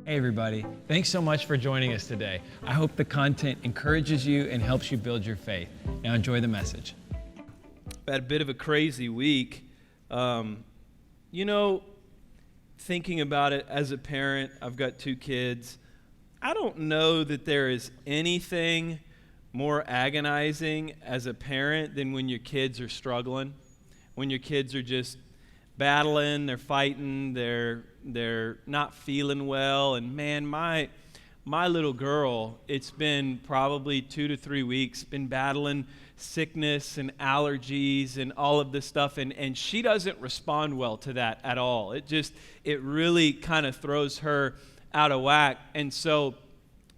Hey everybody, thanks so much for joining us today. I hope the content encourages you and helps you build your faith. Now enjoy the message. I've had a bit of a crazy week. Thinking about it as a parent, I've got 2 kids. I don't know that there is anything more agonizing as a parent than when your kids are struggling, when your kids are just battling, they're fighting, they're not feeling well. And man, my little girl, it's been probably 2 to 3 weeks, been battling sickness and allergies and all of this stuff, and she doesn't respond well to that at all. It really kind of throws her out of whack. And so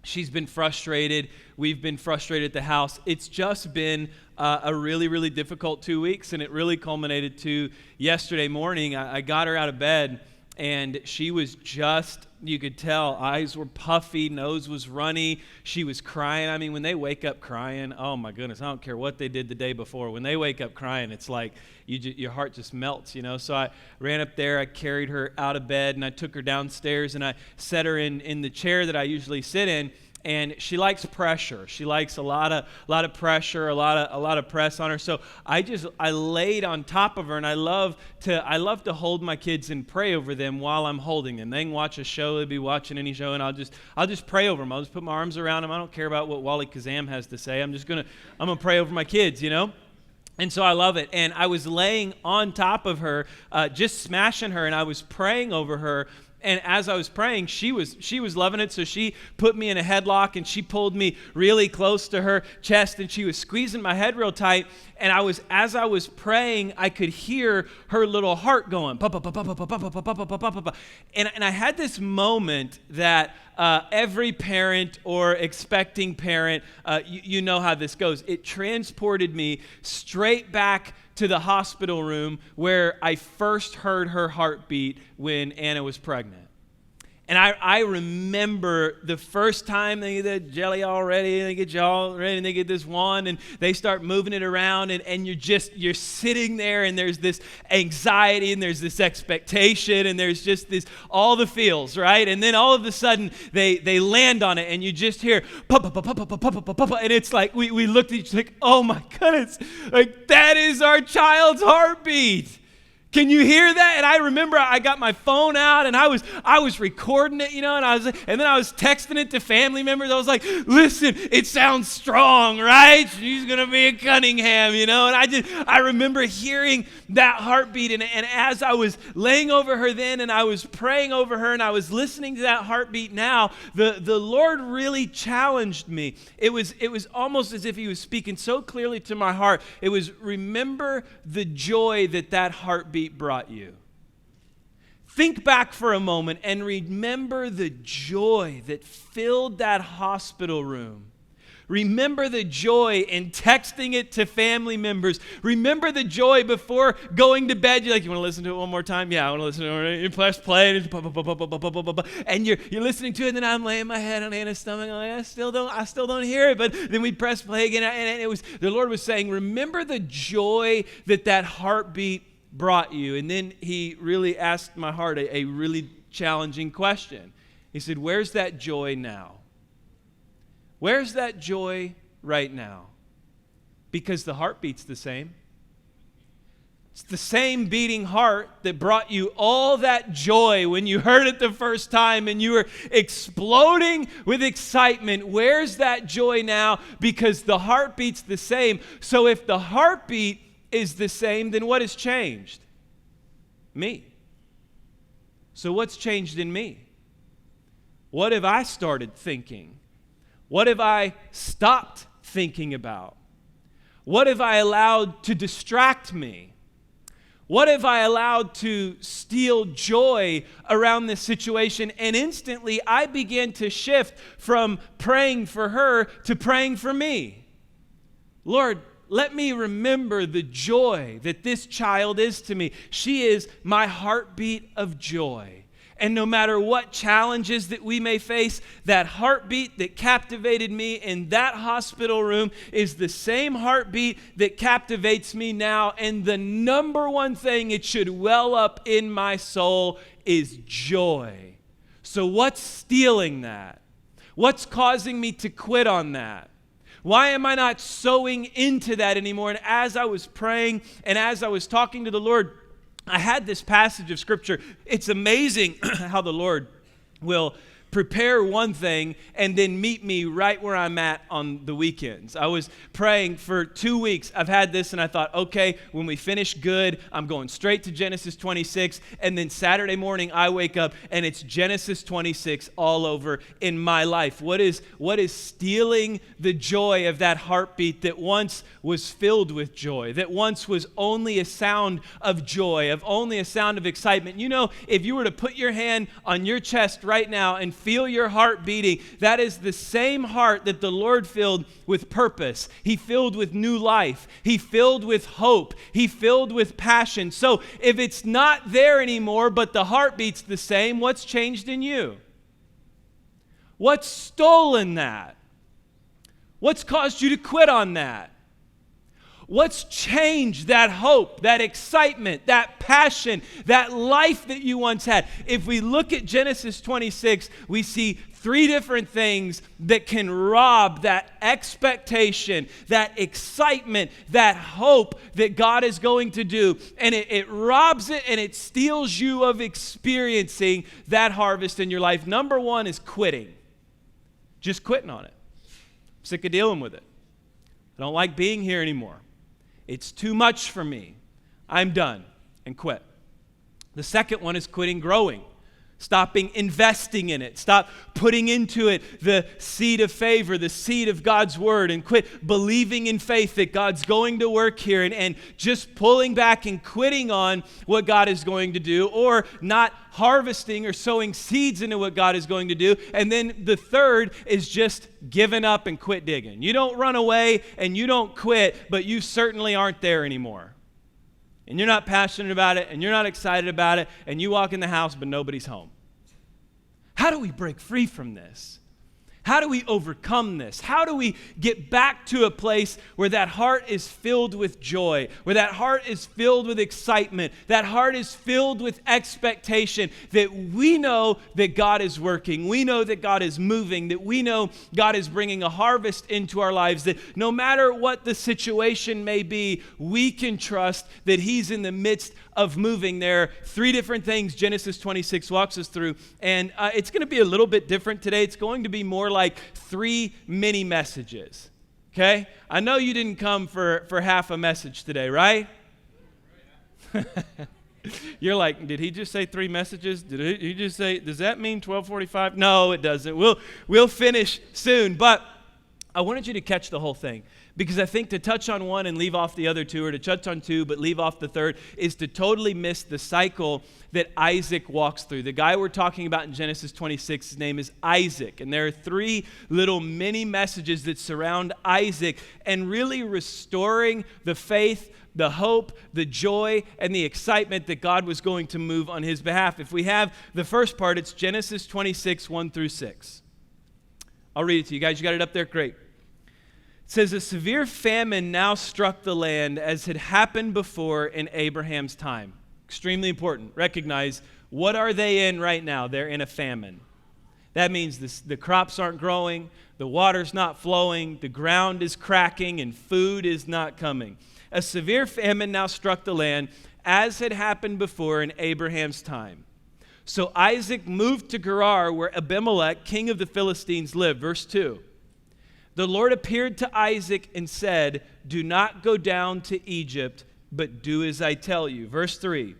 she's been frustrated. We've been frustrated at the house. It's just been a really, really difficult 2 weeks, and it really culminated to yesterday morning. I got her out of bed, and she was just, you could tell, eyes were puffy, nose was runny. She was crying. I mean, when they wake up crying, oh my goodness, I don't care what they did the day before. When they wake up crying, it's like your heart just melts, you know. So I ran up there, I carried her out of bed, and I took her downstairs, and I set her in the chair that I usually sit in. And she likes pressure. She likes a lot of pressure, a lot of press on her. So I laid on top of her, and I love to hold my kids and pray over them while I'm holding them. They can watch a show, they'd be watching any show, and I'll just pray over them. I'll just put my arms around them. I don't care about what Wally Kazam has to say. I'm gonna pray over my kids, you know. And so I love it. And I was laying on top of her, just smashing her, and I was praying over her. And as I was praying, she was loving it, so she put me in a headlock, and she pulled me really close to her chest, and she was squeezing my head real tight. And as I was praying, I could hear her little heart going, pa pa pa pa pa pa pa pa pa pa pa pa. And I had this moment that every parent or expecting parent, you know how this goes. It transported me straight back to the hospital room where I first heard her heartbeat when Anna was pregnant. And I remember the first time they get that jelly all ready, and they get you all ready, and they get this wand, and they start moving it around, and you're sitting there, and there's this anxiety, and there's this expectation, and there's just this, all the feels, right? And then all of a sudden, they land on it, and you just hear, papa, papa, papa, papa, papa, papa, and it's like, we looked at each other like, oh my goodness, like that is our child's heartbeat. Can you hear that? And I remember I got my phone out, and I was recording it, you know, and then I was texting it to family members. I was like, listen, it sounds strong, right? She's gonna be a Cunningham, you know. And I remember hearing that heartbeat, and as I was laying over her then, and I was praying over her, and I was listening to that heartbeat now, the Lord really challenged me. It was almost as if He was speaking so clearly to my heart. It was, remember the joy that heartbeat brought you. Think back for a moment and remember the joy that filled that hospital room. Remember the joy in texting it to family members. Remember the joy before going to bed. You're like, you want to listen to it one more time? Yeah, I want to listen to it. You press play, and you're listening to it, and then I'm laying my head on Anna's stomach. I'm like, I still don't hear it. But then we press play again, and it was, the Lord was saying, remember the joy that heartbeat brought you. And then He really asked my heart a really challenging question. He said, where's that joy now? Where's that joy right now? Because the heartbeat's the same. It's the same beating heart that brought you all that joy when you heard it the first time and you were exploding with excitement. Where's that joy now? Because the heartbeat's the same. So if the heartbeat is the same, then what has changed? Me. So what's changed in me? What have I started thinking? What have I stopped thinking about? What have I allowed to distract me? What have I allowed to steal joy around this situation? And instantly I began to shift from praying for her to praying for me. Lord, let me remember the joy that this child is to me. She is my heartbeat of joy. And no matter what challenges that we may face, that heartbeat that captivated me in that hospital room is the same heartbeat that captivates me now. And the number one thing it should well up in my soul is joy. So what's stealing that? What's causing me to quit on that? Why am I not sowing into that anymore? And as I was praying and as I was talking to the Lord, I had this passage of Scripture. It's amazing how the Lord will prepare one thing and then meet me right where I'm at on the weekends. I was praying for 2 weeks. I've had this and I thought, okay, when we finish good, I'm going straight to Genesis 26. And then Saturday morning I wake up and it's Genesis 26 all over in my life. What is stealing the joy of that heartbeat that once was filled with joy, that once was only a sound of joy, of only a sound of excitement? You know, if you were to put your hand on your chest right now and feel your heart beating, that is the same heart that the Lord filled with purpose. He filled with new life. He filled with hope. He filled with passion. So if it's not there anymore, but the heart beats the same, what's changed in you? What's stolen that? What's caused you to quit on that? What's changed that hope, that excitement, that passion, that life that you once had? If we look at Genesis 26, we see 3 different things that can rob that expectation, that excitement, that hope that God is going to do. And it robs it and it steals you of experiencing that harvest in your life. Number 1 is quitting. Just quitting on it. I'm sick of dealing with it. I don't like being here anymore. It's too much for me. I'm done, and quit. The second one is quitting growing. Stopping investing in it. Stop putting into it the seed of favor, the seed of God's word, and quit believing in faith that God's going to work here, and just pulling back and quitting on what God is going to do, or not harvesting or sowing seeds into what God is going to do. And then the third is just giving up and quit digging. You don't run away and you don't quit, but you certainly aren't there anymore. And you're not passionate about it, and you're not excited about it, and you walk in the house, but nobody's home. How do we break free from this? How do we overcome this? How do we get back to a place where that heart is filled with joy, where that heart is filled with excitement, that heart is filled with expectation, that we know that God is working, we know that God is moving, that we know God is bringing a harvest into our lives, that no matter what the situation may be, we can trust that He's in the midst of moving. There are 3 different things Genesis 26 walks us through, and it's going to be a little bit different today. It's going to be more like 3 mini messages, okay? I know you didn't come for half a message today, right? You're like, did he just say 3 messages? Did he just say, does that mean 12:45? No, it doesn't. We'll finish soon, but I wanted you to catch the whole thing. Because I think to touch on one and leave off the other 2, or to touch on 2 but leave off the third, is to totally miss the cycle that Isaac walks through. The guy we're talking about in Genesis 26, his name is Isaac. And there are 3 little mini messages that surround Isaac and really restoring the faith, the hope, the joy, and the excitement that God was going to move on his behalf. If we have the first part, it's Genesis 26, 1 through 6. I'll read it to you guys. You got it up there? Great. It says, a severe famine now struck the land as had happened before in Abraham's time. Extremely important. Recognize, what are they in right now? They're in a famine. That means the crops aren't growing, the water's not flowing, the ground is cracking, and food is not coming. A severe famine now struck the land as had happened before in Abraham's time. So Isaac moved to Gerar, where Abimelech, king of the Philistines, lived. Verse 2. The Lord appeared to Isaac and said, do not go down to Egypt, but do as I tell you. Verse 3.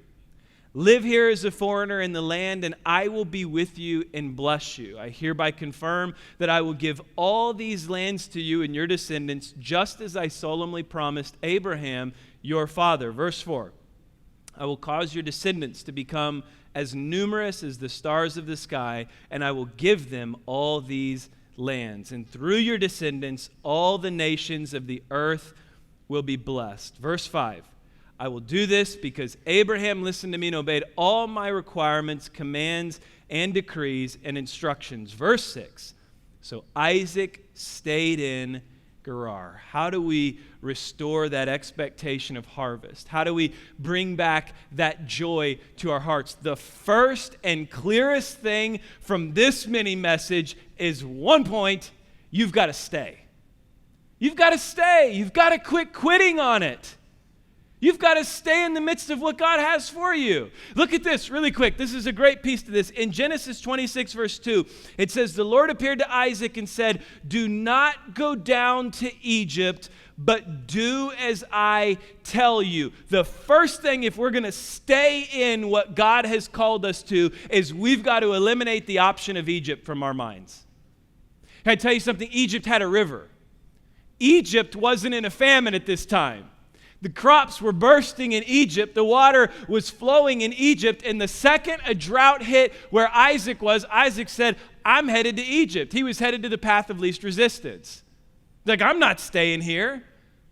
Live here as a foreigner in the land, and I will be with you and bless you. I hereby confirm that I will give all these lands to you and your descendants, just as I solemnly promised Abraham, your father. Verse 4. I will cause your descendants to become as numerous as the stars of the sky, and I will give them all these lands. And through your descendants, all the nations of the earth will be blessed. Verse 5. I will do this because Abraham listened to me and obeyed all my requirements, commands, and decrees and instructions. Verse 6. So Isaac stayed in Gerar? How do we restore that expectation of harvest? How do we bring back that joy to our hearts? The first and clearest thing from this mini message is one point: you've got to stay. You've got to stay. You've got to quit quitting on it. You've got to stay in the midst of what God has for you. Look at this really quick. This is a great piece to this. In Genesis 26, verse 2, it says, "The Lord appeared to Isaac and said, 'Do not go down to Egypt, but do as I tell you.'" The first thing, if we're going to stay in what God has called us to, is we've got to eliminate the option of Egypt from our minds. Can I tell you something? Egypt had a river. Egypt wasn't in a famine at this time. The crops were bursting in Egypt. The water was flowing in Egypt. And the second a drought hit where Isaac was, Isaac said, "I'm headed to Egypt." He was headed to the path of least resistance. Like, I'm not staying here.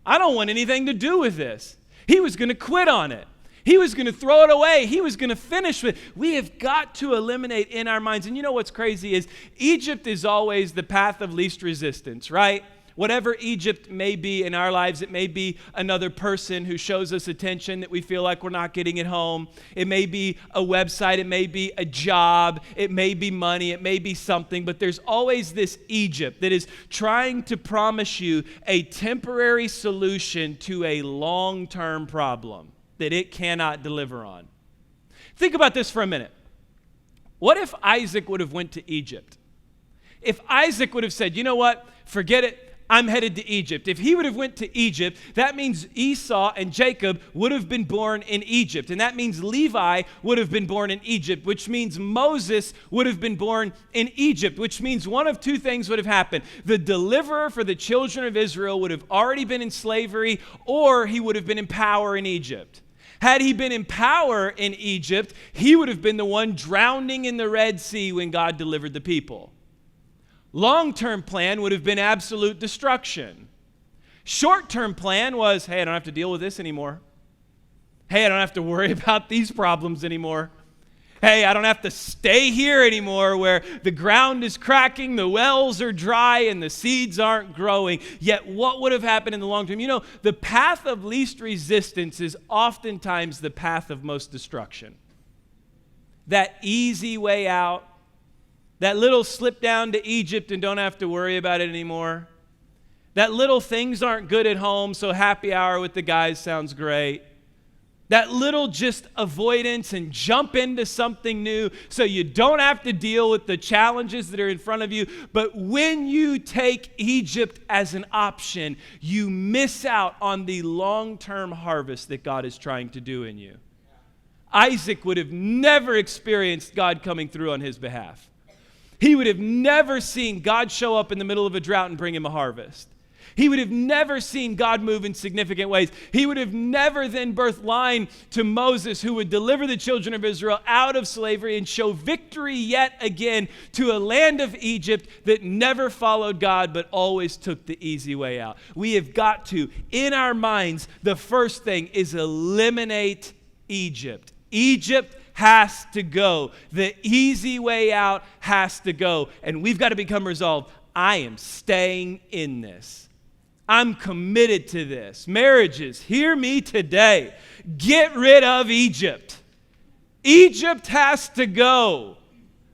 I don't want anything to do with this. He was going to quit on it. He was going to throw it away. He was going to finish with it. We have got to eliminate in our minds. And you know what's crazy is Egypt is always the path of least resistance, right? Whatever Egypt may be in our lives, it may be another person who shows us attention that we feel like we're not getting at home. It may be a website. It may be a job. It may be money. It may be something. But there's always this Egypt that is trying to promise you a temporary solution to a long-term problem that it cannot deliver on. Think about this for a minute. What if Isaac would have went to Egypt? If Isaac would have said, "You know what? Forget it. I'm headed to Egypt." If he would have went to Egypt, that means Esau and Jacob would have been born in Egypt. And that means Levi would have been born in Egypt, which means Moses would have been born in Egypt, which means one of two things would have happened. The deliverer for the children of Israel would have already been in slavery, or he would have been in power in Egypt. Had he been in power in Egypt, he would have been the one drowning in the Red Sea when God delivered the people. Long-term plan would have been absolute destruction. Short-term plan was, hey, I don't have to deal with this anymore. Hey, I don't have to worry about these problems anymore. Hey, I don't have to stay here anymore where the ground is cracking, the wells are dry, and the seeds aren't growing. Yet what would have happened in the long term? You know, the path of least resistance is oftentimes the path of most destruction. That easy way out, that little slip down to Egypt and don't have to worry about it anymore. That little things aren't good at home, so happy hour with the guys sounds great. That little just avoidance and jump into something new so you don't have to deal with the challenges that are in front of you. But when you take Egypt as an option, you miss out on the long-term harvest that God is trying to do in you. Isaac would have never experienced God coming through on his behalf. He would have never seen God show up in the middle of a drought and bring him a harvest. He would have never seen God move in significant ways. He would have never then birthed line to Moses, who would deliver the children of Israel out of slavery and show victory yet again to a land of Egypt that never followed God but always took the easy way out. We have got to, in our minds, the first thing is eliminate Egypt. Egypt has to go. The easy way out has to go. And we've got to become resolved. I am staying in this. I'm committed to this. Marriages, hear me today. Get rid of Egypt. Egypt has to go.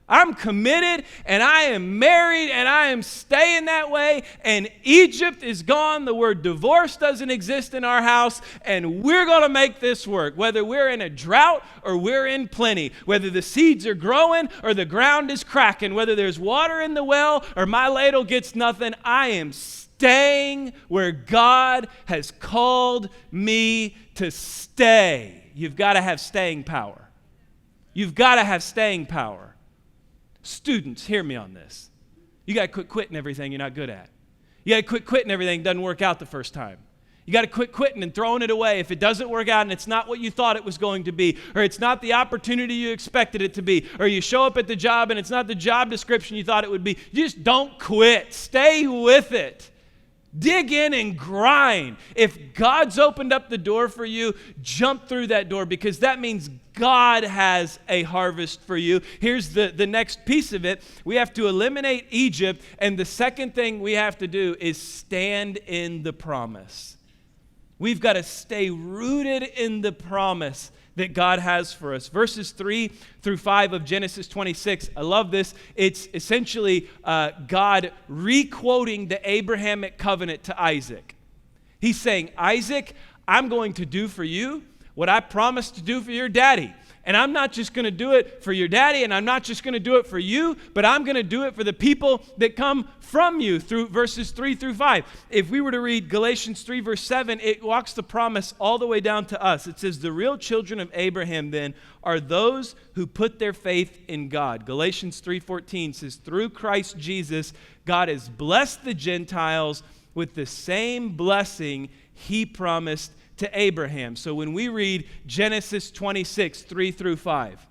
I'm committed and I am married and I am staying that way, and Egypt is gone. The word divorce doesn't exist in our house, and we're going to make this work. Whether we're in a drought or we're in plenty, whether the seeds are growing or the ground is cracking, whether there's water in the well or my ladle gets nothing, I am staying where God has called me to stay. You've got to have staying power. You've got to have staying power. Students, hear me on this. You got to quit quitting everything you're not good at. You got to quit quitting everything that doesn't work out the first time. You got to quit quitting and throwing it away if it doesn't work out and it's not what you thought it was going to be, or it's not the opportunity you expected it to be, or you show up at the job and it's not the job description you thought it would be. You just don't quit. Stay with it. Dig in and grind. If God's opened up the door for you, jump through that door, because that means God has a harvest for you. Here's the next piece of it. We have to eliminate Egypt, and the second thing we have to do is stand in the promise. We've got to stay rooted in the promise that God has for us. Verses 3 through 5 of Genesis 26, I love this. It's essentially God re-quoting the Abrahamic covenant to Isaac. He's saying, Isaac, I'm going to do for you what I promised to do for your daddy. And I'm not just going to do it for your daddy, and I'm not just going to do it for you, but I'm going to do it for the people that come from you, through verses 3 through 5. If we were to read Galatians 3 verse 7, it walks the promise all the way down to us. It says, the real children of Abraham then are those who put their faith in God. Galatians 3:14 says, through Christ Jesus, God has blessed the Gentiles with the same blessing he promised to Abraham. So when we read Genesis 26, 3 through 5,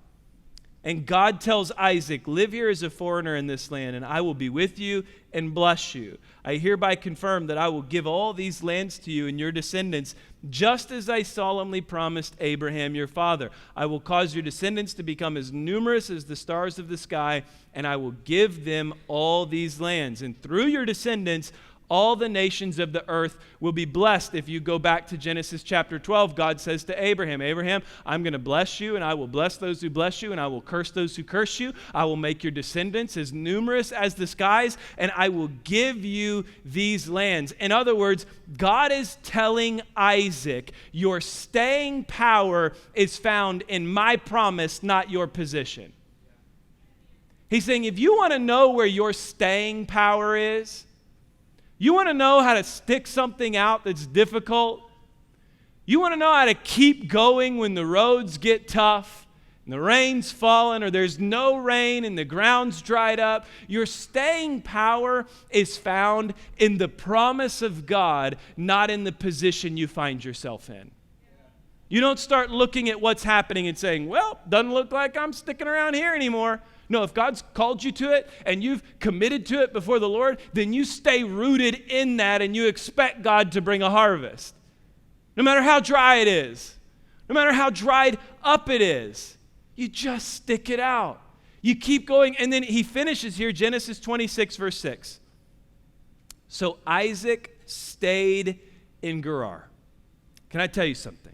and God tells Isaac, live here as a foreigner in this land, and I will be with you and bless you. I hereby confirm that I will give all these lands to you and your descendants, just as I solemnly promised Abraham your father. I will cause your descendants to become as numerous as the stars of the sky, and I will give them all these lands. And through your descendants, all the nations of the earth will be blessed. If you go back to Genesis chapter 12, God says to Abraham, Abraham, I'm going to bless you, and I will bless those who bless you, and I will curse those who curse you. I will make your descendants as numerous as the skies, and I will give you these lands. In other words, God is telling Isaac, your staying power is found in my promise, not your position. He's saying, if you want to know where your staying power is, you want to know how to stick something out that's difficult? You want to know how to keep going when the roads get tough and the rain's fallen or there's no rain and the ground's dried up? Your staying power is found in the promise of God, not in the position you find yourself in. You don't start looking at what's happening and saying, well, doesn't look like I'm sticking around here anymore. No, if God's called you to it and you've committed to it before the Lord, then you stay rooted in that and you expect God to bring a harvest. No matter how dry it is, no matter how dried up it is, you just stick it out. You keep going, and then he finishes here, Genesis 26, verse 6. So Isaac stayed in Gerar. Can I tell you something?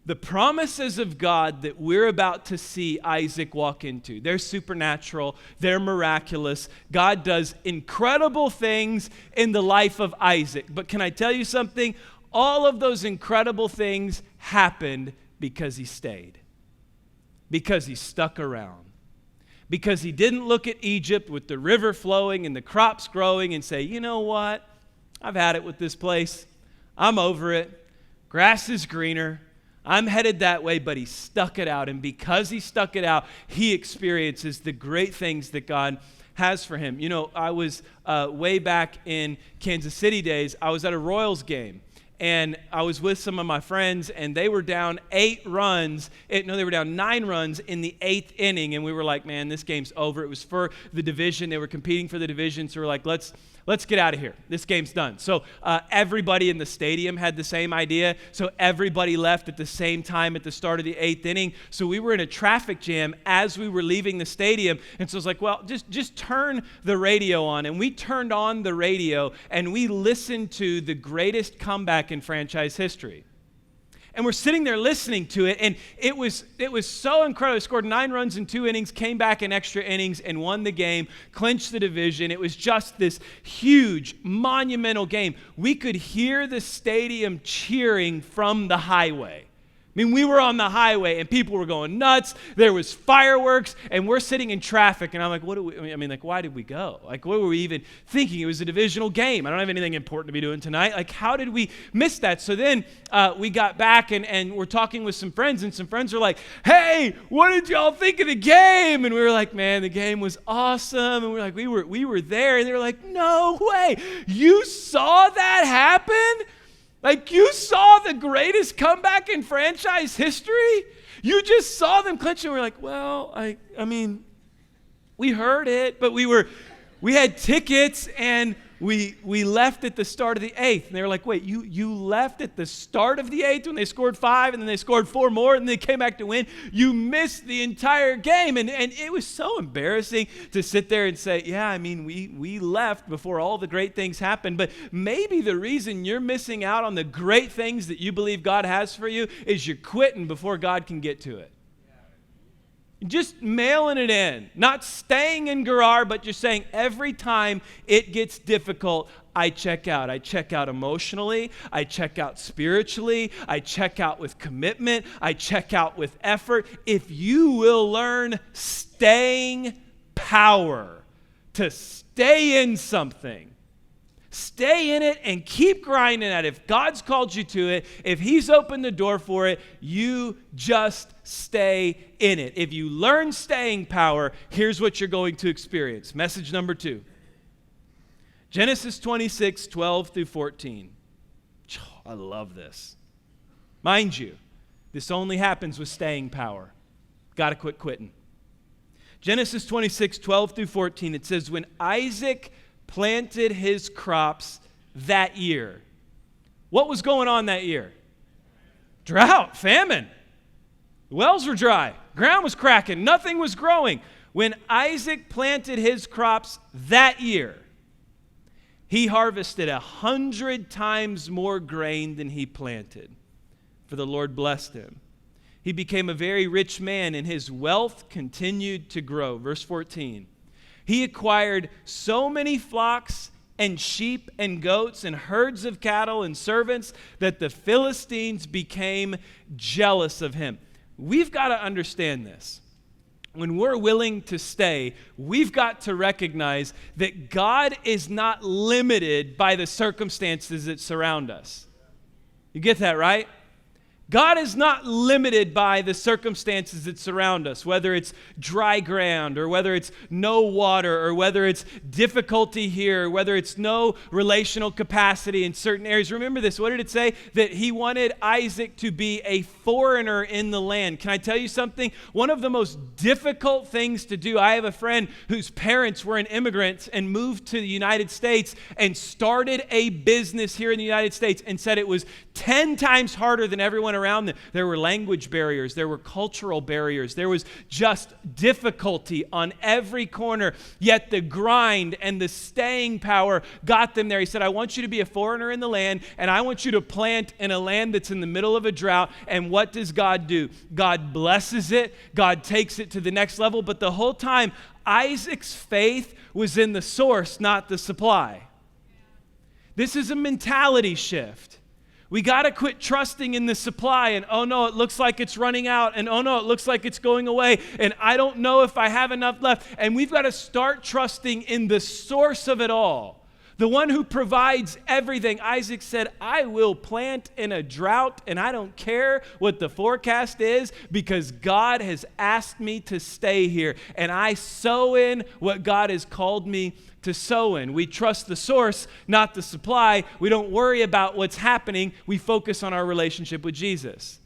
The promises of God that we're about to see Isaac walk into, they're supernatural, they're miraculous. God does incredible things in the life of Isaac. But can I tell you something? All of those incredible things happened because he stayed, because he stuck around, because he didn't look at Egypt with the river flowing and the crops growing and say, you know what? I've had it with this place. I'm over it. Grass is greener. I'm headed that way, but he stuck it out. And because he stuck it out, he experiences the great things that God has for him. You know, I was way back in Kansas City days, I was at a Royals game. And I was with some of my friends, and they were down 9 runs in the 8th inning. And we were like, man, this game's over. It was for the division. They were competing for the division. So we're like, let's get out of here. This game's done. So everybody in the stadium had the same idea. So everybody left at the same time at the start of the 8th inning. So we were in a traffic jam as we were leaving the stadium. And so I was like, well, just turn the radio on. And we turned on the radio, and we listened to the greatest comeback in franchise history. And we're sitting there listening to it, and it was so incredible. They scored 9 runs in 2 innings, came back in extra innings, and won the game, clinched the division. It was just this huge, monumental game. We could hear the stadium cheering from the highway. I mean, we were on the highway, and people were going nuts. There was fireworks, and we're sitting in traffic, and I'm like, why did we go? Like, what were we even thinking? It was a divisional game. I don't have anything important to be doing tonight. Like, how did we miss that? So then we got back, and we're talking with some friends, and some friends were like, hey, what did y'all think of the game? And we were like, man, the game was awesome. And we're like, we were there, and they were like, no way. You saw that happen? Like, you saw the greatest comeback in franchise history? You just saw them clinch, and we're like, well, I mean, we heard it, but we had tickets, and we left at the start of the 8th. And they were like, wait, you left at the start of the 8th when they scored 5 and then they scored 4 more and they came back to win? You missed the entire game. And it was so embarrassing to sit there and say, yeah, I mean, we left before all the great things happened. But maybe the reason you're missing out on the great things that you believe God has for you is you're quitting before God can get to it. Just mailing it in, not staying in Gerar, but just saying every time it gets difficult, I check out. I check out emotionally. I check out spiritually. I check out with commitment. I check out with effort. If you will learn staying power to stay in something, stay in it and keep grinding at it. If God's called you to it, if He's opened the door for it, you just stay in it. If you learn staying power, here's what you're going to experience. Message number 2. Genesis 26, 12 through 14. I love this. Mind you, this only happens with staying power. Got to quit quitting. Genesis 26, 12 through 14, it says, when Isaac planted his crops that year. What was going on that year? Drought, famine. The wells were dry. Ground was cracking. Nothing was growing. When Isaac planted his crops that year, he harvested 100 times more grain than he planted, for the Lord blessed him. He became a very rich man, and his wealth continued to grow. Verse 14. He acquired so many flocks and sheep and goats and herds of cattle and servants that the Philistines became jealous of him. We've got to understand this. When we're willing to stay, we've got to recognize that God is not limited by the circumstances that surround us. You get that, right? God is not limited by the circumstances that surround us, whether it's dry ground or whether it's no water or whether it's difficulty here, or whether it's no relational capacity in certain areas. Remember this. What did it say? That he wanted Isaac to be a foreigner in the land. Can I tell you something? One of the most difficult things to do, I have a friend whose parents were an immigrant and moved to the United States and started a business here in the United States and said it was 10 times harder than everyone around them. There were language barriers. There were cultural barriers. There was just difficulty on every corner. Yet the grind and the staying power got them there. He said, I want you to be a foreigner in the land, and I want you to plant in a land that's in the middle of a drought. And what does God do? God blesses it. God takes it to the next level. But the whole time, Isaac's faith was in the source, not the supply. This is a mentality shift. We got to quit trusting in the supply and, oh no, it looks like it's running out, and oh no, it looks like it's going away, and I don't know if I have enough left. And we've got to start trusting in the source of it all, the one who provides everything. Isaac said, I will plant in a drought, and I don't care what the forecast is because God has asked me to stay here, and I sow in what God has called me to sow in. We trust the source, not the supply. We don't worry about what's happening. We focus on our relationship with Jesus.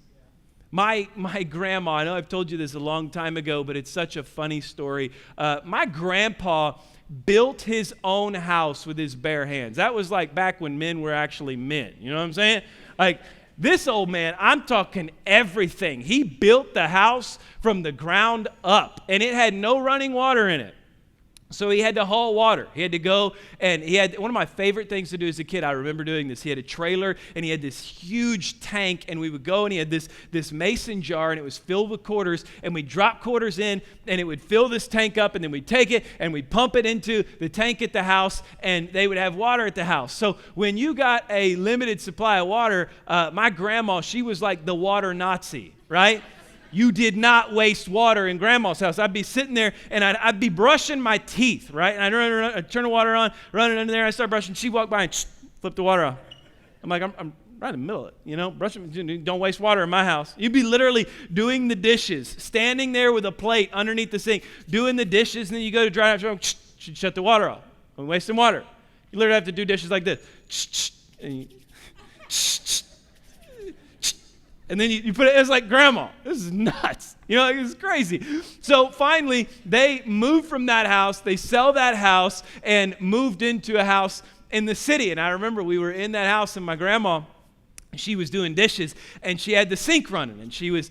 My grandma, I know I've told you this a long time ago, but it's such a funny story. My grandpa built his own house with his bare hands. That was like back when men were actually men. You know what I'm saying? Like, this old man, I'm talking everything. He built the house from the ground up, and it had no running water in it. So he had to haul water. He had to go, and he had, one of my favorite things to do as a kid, I remember doing this. He had a trailer, and he had this huge tank, and we would go, and he had this mason jar, and it was filled with quarters, and we'd drop quarters in, and it would fill this tank up, and then we'd take it, and we'd pump it into the tank at the house, and they would have water at the house. So when you got a limited supply of water, my grandma, she was like the water Nazi, right? You did not waste water in Grandma's house. I'd be sitting there, and I'd be brushing my teeth, right? And I'd turn the water on, run it under there, I start brushing. She'd walk by and flip the water off. I'm like, I'm right in the middle of it, you know? Brushing, don't waste water in my house. You'd be literally doing the dishes, standing there with a plate underneath the sink, doing the dishes, and then you go to dry out, she'd shut the water off. I'm wasting water. You literally have to do dishes like this. And you, and then you put it, it's like, Grandma, this is nuts. You know, it's crazy. So finally, they moved from that house. They sell that house and moved into a house in the city. And I remember we were in that house, and my grandma, she was doing dishes, and she had the sink running, and she was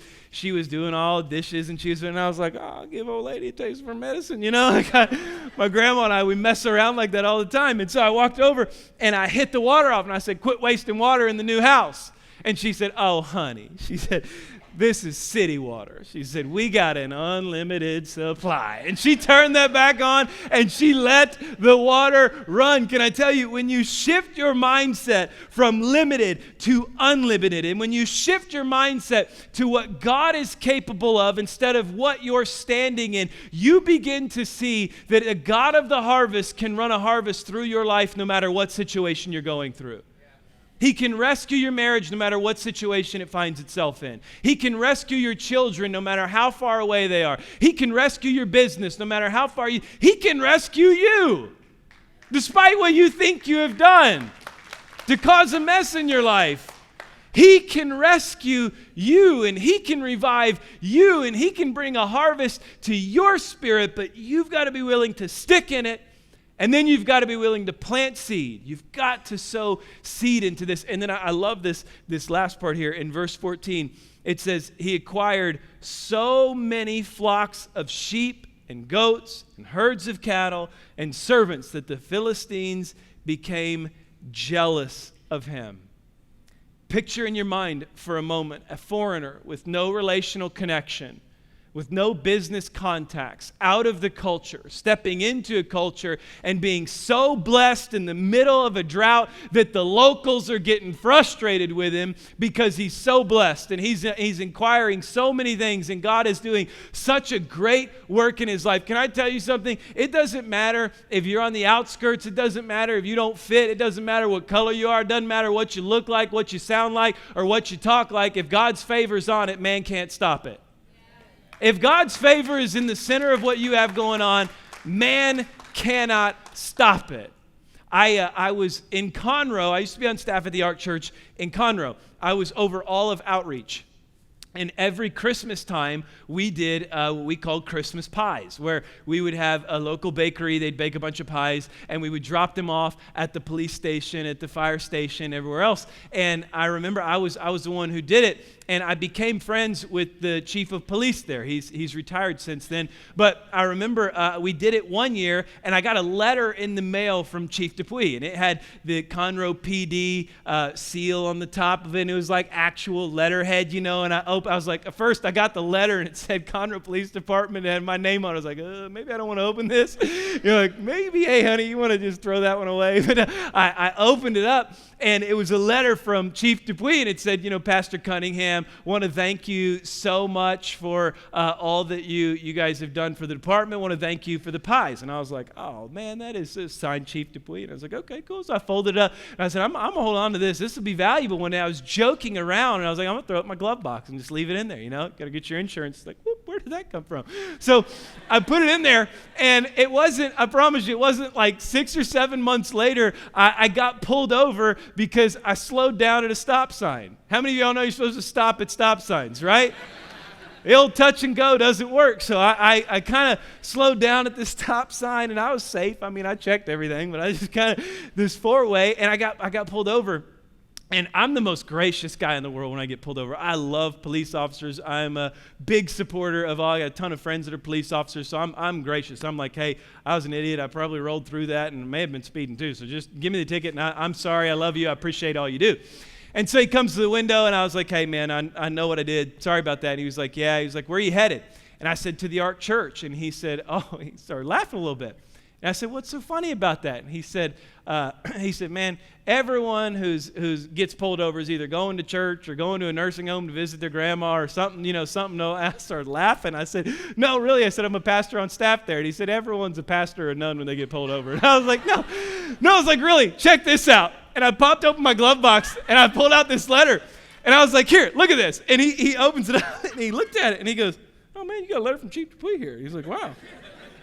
doing all the dishes, and I was like, oh, I'll give old lady a taste for medicine, Like my grandma and I, we mess around like that all the time. And so I walked over, and I hit the water off, and I said, quit wasting water in the new house. And she said, oh, honey, she said, this is city water. She said, we got an unlimited supply. And she turned that back on, and she let the water run. Can I tell you, when you shift your mindset from limited to unlimited, and when you shift your mindset to what God is capable of instead of what you're standing in, you begin to see that a God of the harvest can run a harvest through your life no matter what situation you're going through. He can rescue your marriage no matter what situation it finds itself in. He can rescue your children no matter how far away they are. He can rescue your business no matter how far He can rescue you, despite what you think you have done to cause a mess in your life. He can rescue you, and He can revive you, and He can bring a harvest to your spirit, but you've got to be willing to stick in it. And then you've got to be willing to plant seed. You've got to sow seed into this. And then I love this last part here in verse 14. It says, he acquired so many flocks of sheep and goats and herds of cattle and servants that the Philistines became jealous of him. Picture in your mind for a moment a foreigner with no relational connection, with no business contacts, out of the culture, stepping into a culture and being so blessed in the middle of a drought that the locals are getting frustrated with him because he's so blessed and he's inquiring so many things, and God is doing such a great work in his life. Can I tell you something? It doesn't matter if you're on the outskirts. It doesn't matter if you don't fit. It doesn't matter what color you are. It doesn't matter what you look like, what you sound like, or what you talk like. If God's favor's on it, man can't stop it. If God's favor is in the center of what you have going on, man cannot stop it. I was in Conroe. I used to be on staff at the Ark Church in Conroe. I was over all of outreach. And every Christmas time, we did what we called Christmas pies, where we would have a local bakery. They'd bake a bunch of pies, and we would drop them off at the police station, at the fire station, everywhere else. And I remember I was the one who did it, and I became friends with the chief of police there. He's retired since then. But I remember we did it one year, and I got a letter in the mail from Chief Dupuy, and it had the Conroe PD seal on the top of it, and it was like actual letterhead, and I was like, at first I got the letter and it said Conroe Police Department and had my name on it. I was like, maybe I don't want to open this. You're like, maybe, hey, honey, you want to just throw that one away? But I opened it up, and it was a letter from Chief Dupuy, and it said, Pastor Cunningham, want to thank you so much for all that you guys have done for the department. Want to thank you for the pies. And I was like, oh, man, that is signed Chief Dupuy. And I was like, okay, cool. So I folded it up, and I said, I'm going to hold on to this. This will be valuable one day. I was joking around, and I was like, I'm going to throw it in my glove box and just leave it in there, Got to get your insurance. It's like, whoop, where did that come from? So I put it in there, and it wasn't, I promise you, it wasn't like 6 or 7 months later, I got pulled over because I slowed down at a stop sign. How many of y'all know you're supposed to stop at stop signs, right? The old touch and go doesn't work. So I kind of slowed down at this stop sign, and I was safe. I mean, I checked everything, but I just kind of, this four-way, and I got pulled over. And I'm the most gracious guy in the world when I get pulled over. I love police officers. I'm a big supporter of all. I got a ton of friends that are police officers, so I'm gracious. I'm like, hey, I was an idiot. I probably rolled through that and may have been speeding too. So just give me the ticket, and I'm sorry. I love you. I appreciate all you do. And so he comes to the window, and I was like, hey, man, I know what I did. Sorry about that. And he was like, yeah. He was like, where are you headed? And I said, to the Ark Church. And he said, oh, he started laughing a little bit. And I said, what's so funny about that? And he said, man, everyone who gets pulled over is either going to church or going to a nursing home to visit their grandma or something, something. No, I started laughing. I said, no, really? I said, I'm a pastor on staff there. And he said, everyone's a pastor or a nun when they get pulled over. And I was like, no, I was like, really? Check this out. And I popped open my glove box, and I pulled out this letter. And I was like, here, look at this. And he opens it up, and he looked at it, and he goes, oh, man, you got a letter from Chief Dupuy here. He's like, wow.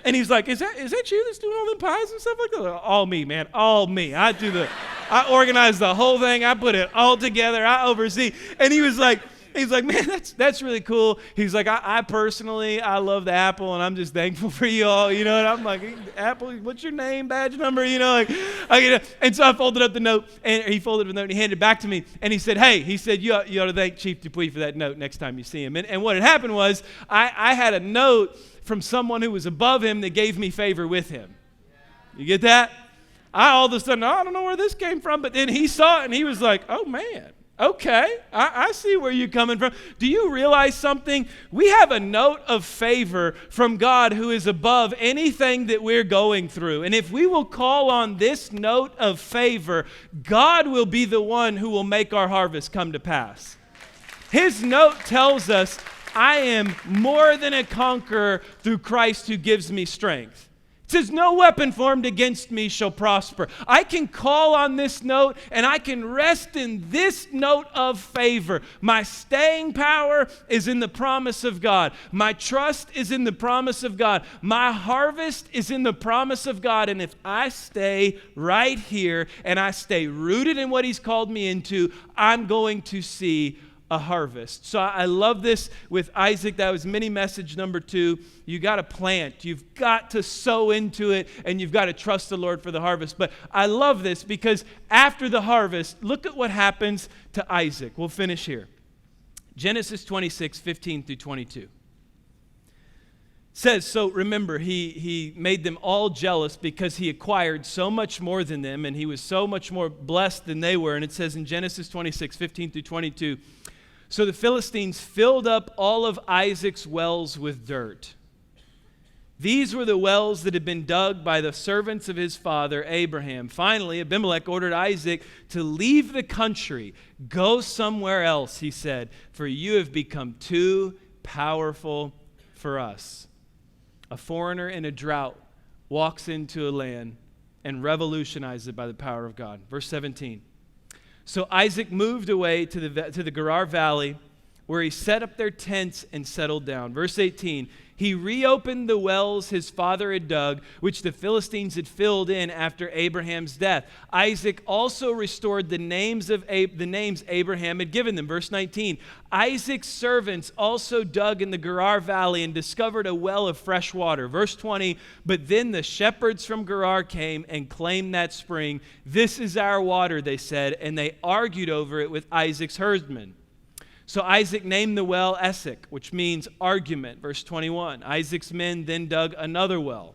And he's like, is that you that's doing all them pies and stuff like that? All me, man, all me. I organize the whole thing. I put it all together. I oversee. And he was like, He's like, man, that's really cool. He's like, I personally, I love the apple, and I'm just thankful for you all, And I'm like, Apple, what's your name, badge number, And so I folded up the note, and he folded up the note, and he handed it back to me, and he said, hey, you ought to thank Chief Dupuy for that note next time you see him. And what had happened was, I had a note from someone who was above him that gave me favor with him. You get that? I all of a sudden, I don't know where this came from, but then he saw it and he was like, oh man, okay, I see where you're coming from. Do you realize something? We have a note of favor from God who is above anything that we're going through. And if we will call on this note of favor, God will be the one who will make our harvest come to pass. His note tells us, I am more than a conqueror through Christ who gives me strength. It says, no weapon formed against me shall prosper. I can call on this note, and I can rest in this note of favor. My staying power is in the promise of God. My trust is in the promise of God. My harvest is in the promise of God. And if I stay right here and I stay rooted in what He's called me into, I'm going to see a harvest. So I love this with Isaac. That was mini message number 2. You got to plant. You've got to sow into it, and you've got to trust the Lord for the harvest. But I love this because after the harvest, look at what happens to Isaac. We'll finish here. Genesis 26, 15 through 22. Says, so remember, he made them all jealous because he acquired so much more than them, and he was so much more blessed than they were. And it says in Genesis 26, 15 through 22, so the Philistines filled up all of Isaac's wells with dirt. These were the wells that had been dug by the servants of his father Abraham. Finally, Abimelech ordered Isaac to leave the country. Go somewhere else, he said, for you have become too powerful for us. A foreigner in a drought walks into a land and revolutionizes it by the power of God. Verse 17. So Isaac moved away to the Gerar Valley, where he set up their tents and settled down. Verse 18. He reopened the wells his father had dug, which the Philistines had filled in after Abraham's death. Isaac also restored the names Abraham had given them. Verse 19. Isaac's servants also dug in the Gerar Valley and discovered a well of fresh water. Verse 20. But then the shepherds from Gerar came and claimed that spring. This is our water, they said, and they argued over it with Isaac's herdsmen. So Isaac named the well Esek, which means argument. Verse 21. Isaac's men then dug another well.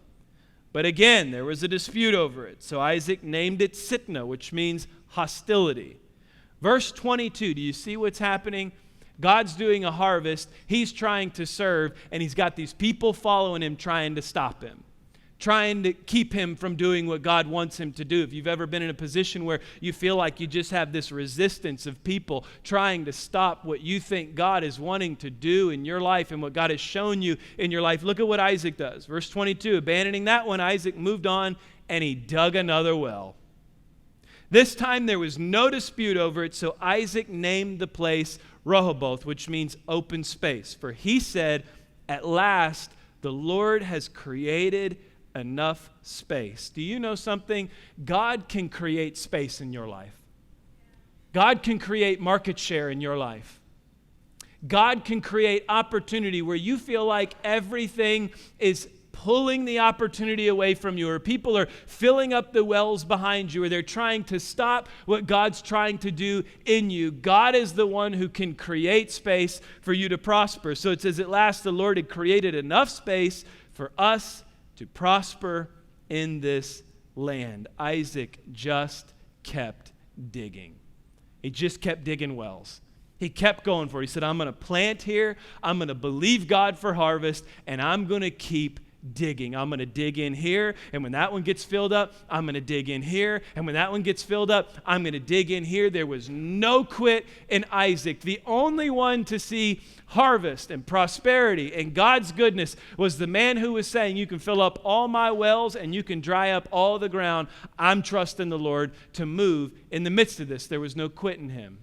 But again, there was a dispute over it. So Isaac named it Sitnah, which means hostility. Verse 22. Do you see what's happening? God's doing a harvest. He's trying to serve, and he's got these people following him trying to stop him, trying to keep him from doing what God wants him to do. If you've ever been in a position where you feel like you just have this resistance of people trying to stop what you think God is wanting to do in your life and what God has shown you in your life, look at what Isaac does. Verse 22, abandoning that one, Isaac moved on and he dug another well. This time there was no dispute over it, so Isaac named the place Rehoboth, which means open space. For he said, at last the Lord has created enough space. Do you know something? God can create space in your life. God can create market share in your life. God can create opportunity where you feel like everything is pulling the opportunity away from you, or people are filling up the wells behind you, or they're trying to stop what God's trying to do in you. God is the one who can create space for you to prosper. So it says, at last the Lord had created enough space for us to prosper in this land. Isaac just kept digging. He just kept digging wells. He kept going for it. He said, I'm going to plant here, I'm going to believe God for harvest, and I'm going to keep digging. I'm going to dig in here, and when that one gets filled up, I'm going to dig in here, and when that one gets filled up, I'm going to dig in here. There was no quit in Isaac. The only one to see harvest and prosperity and God's goodness was the man who was saying, you can fill up all my wells and you can dry up all the ground. I'm trusting the Lord to move in the midst of this. There was no quit in him.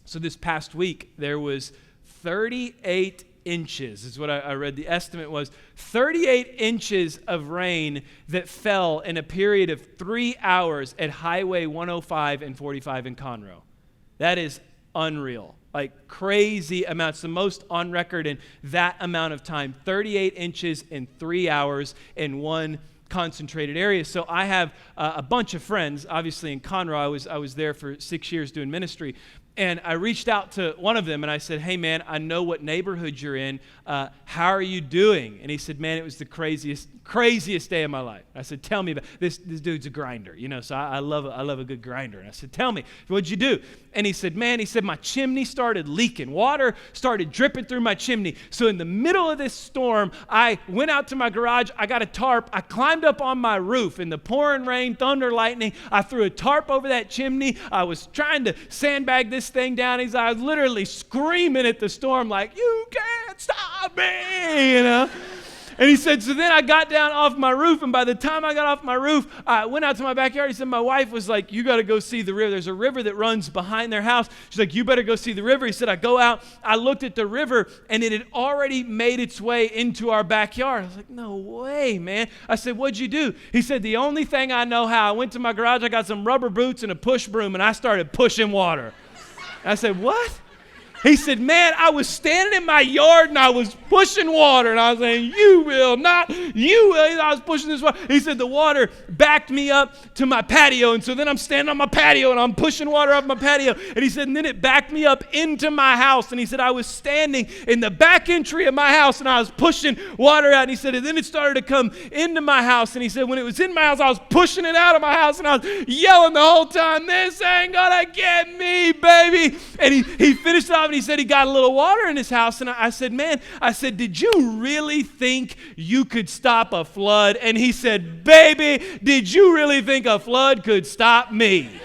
So this past week, there was 38 inches is what I read. The estimate was 38 inches of rain that fell in a period of 3 hours at Highway 105 and 45 in Conroe. That is unreal. Like crazy amounts, the most on record in that amount of time, 38 inches in 3 hours in one concentrated area. So I have a bunch of friends, obviously in Conroe. I was there for 6 years doing ministry. And I reached out to one of them and I said, hey man, I know what neighborhood you're in. How are you doing? And he said, man, it was the craziest day of my life. I said, tell me about this. This dude's a grinder, so I love a good grinder. And I said, tell me, what'd you do? And he said, my chimney started leaking. Water started dripping through my chimney. So in the middle of this storm, I went out to my garage. I got a tarp. I climbed up on my roof in the pouring rain, thunder, lightning. I threw a tarp over that chimney. I was trying to sandbag this thing down. I was literally screaming at the storm like, you can't stop me, And he said, so then I got down off my roof, and by the time I got off my roof, I went out to my backyard. He said, my wife was like, you got to go see the river. There's a river that runs behind their house. She's like, you better go see the river. He said, I go out, I looked at the river, and it had already made its way into our backyard. I was like, no way, man. I said, what'd you do? He said, the only thing I know how. I went to my garage, I got some rubber boots and a push broom, and I started pushing water. I said, what? He said, man, I was standing in my yard and I was pushing water. And I was saying, you will not, you will. I was pushing this water. He said, the water backed me up to my patio. And so then I'm standing on my patio and I'm pushing water up my patio. And he said, and then it backed me up into my house. And he said, I was standing in the back entry of my house and I was pushing water out. And he said, and then it started to come into my house. And he said, when it was in my house, I was pushing it out of my house and I was yelling the whole time, this ain't gonna get me, baby. And he finished it off. And he said he got a little water in his house. And I said, man, did you really think you could stop a flood? And he said, baby, did you really think a flood could stop me?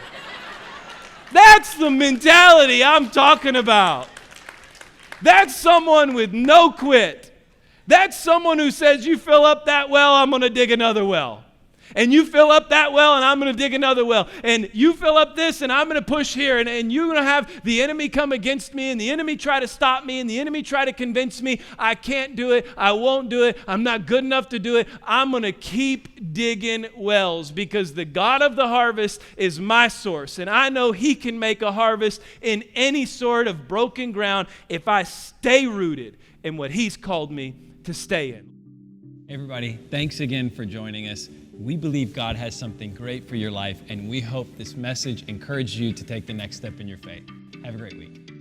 That's the mentality I'm talking about. That's someone with no quit. That's someone who says, you fill up that well, I'm going to dig another well. And you fill up that well, and I'm going to dig another well. And you fill up this, and I'm going to push here. And you're going to have the enemy come against me, and the enemy try to stop me, and the enemy try to convince me I can't do it, I won't do it, I'm not good enough to do it. I'm going to keep digging wells because the God of the harvest is my source. And I know he can make a harvest in any sort of broken ground if I stay rooted in what he's called me to stay in. Everybody, thanks again for joining us. We believe God has something great for your life, and we hope this message encouraged you to take the next step in your faith. Have a great week.